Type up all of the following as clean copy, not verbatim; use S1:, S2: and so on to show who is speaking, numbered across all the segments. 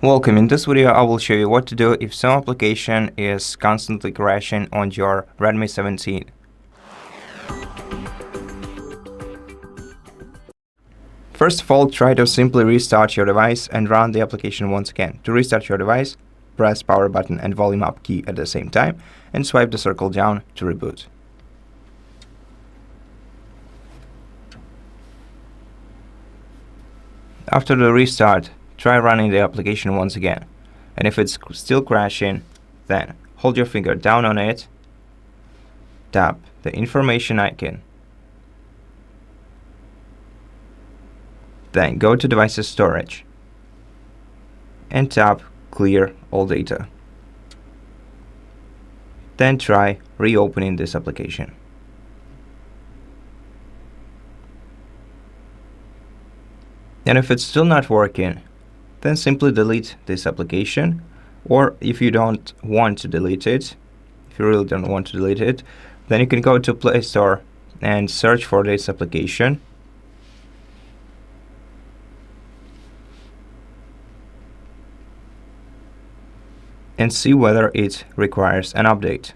S1: Welcome. In this video, I will show you what to do if some application is constantly crashing on your Redmi 17. First of all, try to simply restart your device and run the application once again. To restart your device, press power button and volume up key at the same time and swipe the circle down to reboot. After the restart, try running the application once again, and if it's still crashing, then hold your finger down on it, tap the information icon, then go to device's storage and tap clear all data. Then try reopening this application. And if it's still not working, then simply delete this application, or if you don't want to delete it, if you really don't want to delete it, then you can go to Playstore and search for this application. And see whether it requires an update.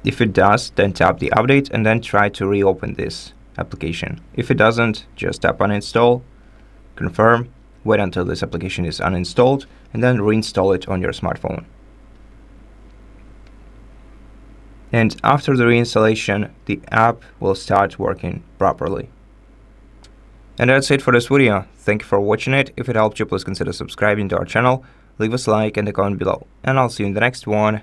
S1: If it does, then tap the update and then try to reopen this application. If it doesn't, just tap uninstall, confirm, wait until this application is uninstalled, and then reinstall it on your smartphone. And after the reinstallation, the app will start working properly. And that's it for this video. Thank you for watching it. If it helped you, please consider subscribing to our channel, leave us a like and a comment below, and I'll see you in the next one.